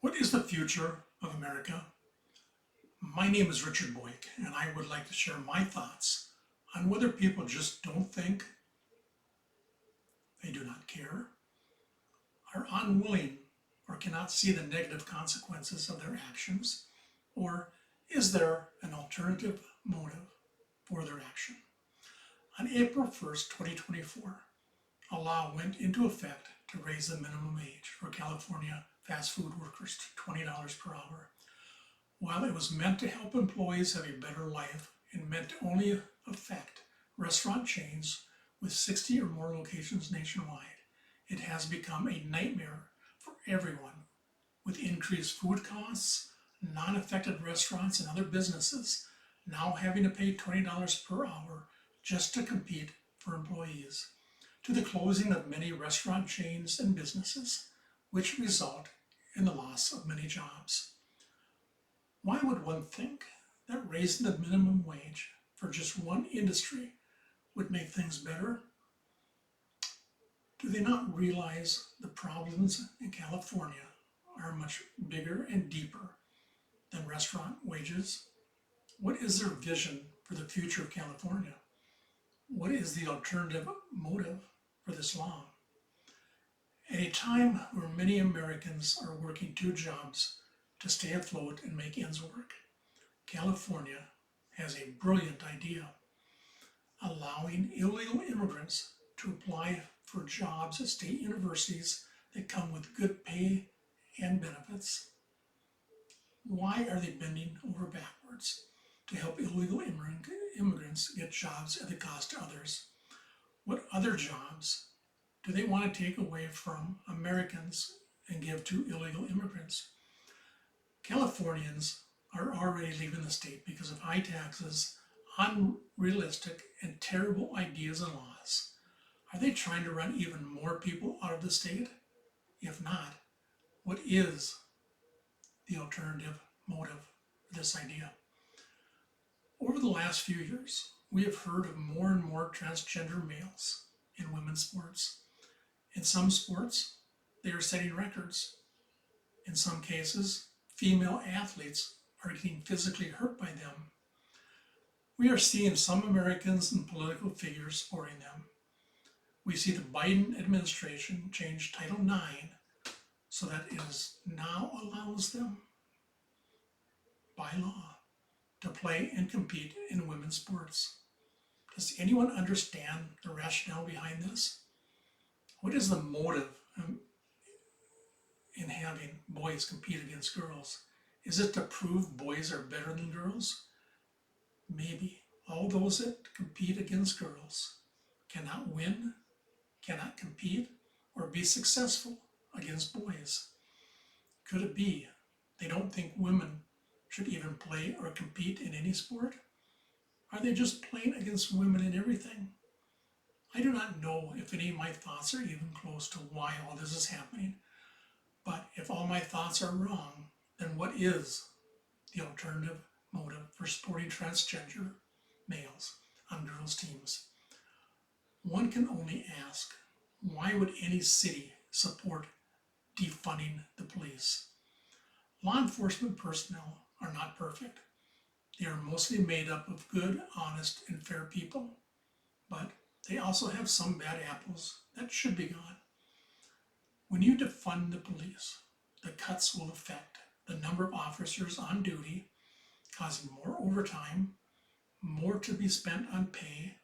What is the future of America? My name is Richard Boyk, and I would like to share my thoughts on whether people just don't think, they do not care, are unwilling, or cannot see the negative consequences of their actions, or is there an alternative motive for their action? On April 1st, 2024, a law went into effect to raise the minimum age for California fast food workers to $20 per hour. While it was meant to help employees have a better life and meant to only affect restaurant chains with 60 or more locations nationwide, it has become a nightmare for everyone, with increased food costs, non-affected restaurants and other businesses now having to pay $20 per hour just to compete for employees, to the closing of many restaurant chains and businesses, which result in the loss of many jobs. Why would one think that raising the minimum wage for just one industry would make things better? Do they not realize the problems in California are much bigger and deeper than restaurant wages? What is their vision for the future of California? What is the alternative motive for this law? At a time where many Americans are working two jobs to stay afloat and make ends work, California has a brilliant idea: allowing illegal immigrants to apply for jobs at state universities that come with good pay and benefits. Why are they bending over backwards to help illegal immigrants get jobs at the cost to others? What other jobs do they want to take away from Americans and give to illegal immigrants? Californians are already leaving the state because of high taxes, unrealistic and terrible ideas and laws. Are they trying to run even more people out of the state? If not, what is the alternative motive for this idea? Over the last few years, we have heard of more and more transgender males in women's sports. In some sports, they are setting records. In some cases, female athletes are getting physically hurt by them. We are seeing some Americans and political figures supporting them. We see the Biden administration change Title IX so that it now allows them, by law, to play and compete in women's sports. Does anyone understand the rationale behind this? What is the motive in having boys compete against girls? Is it to prove boys are better than girls? Maybe. All those that compete against girls cannot win, cannot compete, or be successful against boys. Could it be they don't think women should even play or compete in any sport? Are they just playing against women in everything? I do not know if any of my thoughts are even close to why all this is happening, but if all my thoughts are wrong, then what is the alternative motive for supporting transgender males on girls' teams? One can only ask, why would any city support defunding the police? Law enforcement personnel are not perfect. They are mostly made up of good, honest, and fair people, but they also have some bad apples that should be gone. When you defund the police, the cuts will affect the number of officers on duty, causing more overtime, more to be spent on pay,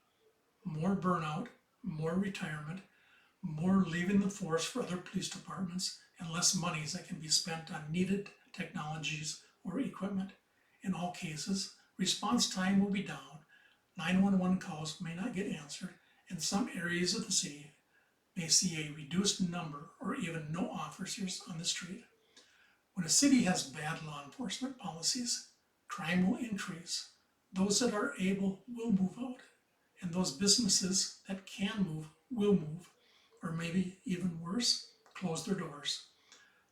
more burnout, more retirement, more leaving the force for other police departments, and less monies that can be spent on needed technologies or equipment. In all cases, response time will be down, 911 calls may not get answered, and some areas of the city may see a reduced number or even no officers on the street. When a city has bad law enforcement policies, crime will increase. Those that are able will move out, and those businesses that can move will move, or maybe even worse, close their doors.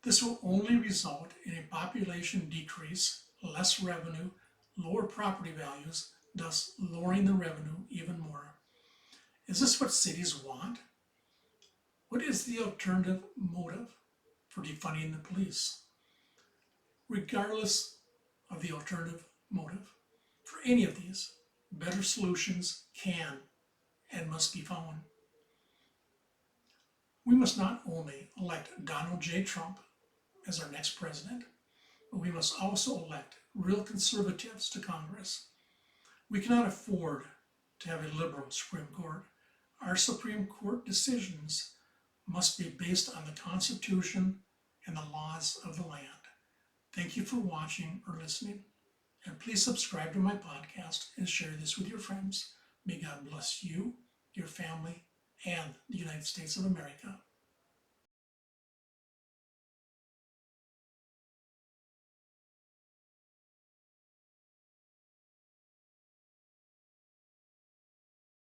This will only result in a population decrease, less revenue, lower property values, thus lowering the revenue even more. Is this what cities want? What is the alternative motive for defunding the police? regardless of the alternative motive. For any of these, better solutions can and must be found. We must not only elect Donald J. Trump as our next president, but we must also elect real conservatives to Congress. We cannot afford to have a liberal Supreme Court. Our Supreme Court decisions must be based on the Constitution and the laws of the land. Thank you for watching or listening, and please subscribe to my podcast and share this with your friends. May God bless you, your family, and the United States of America.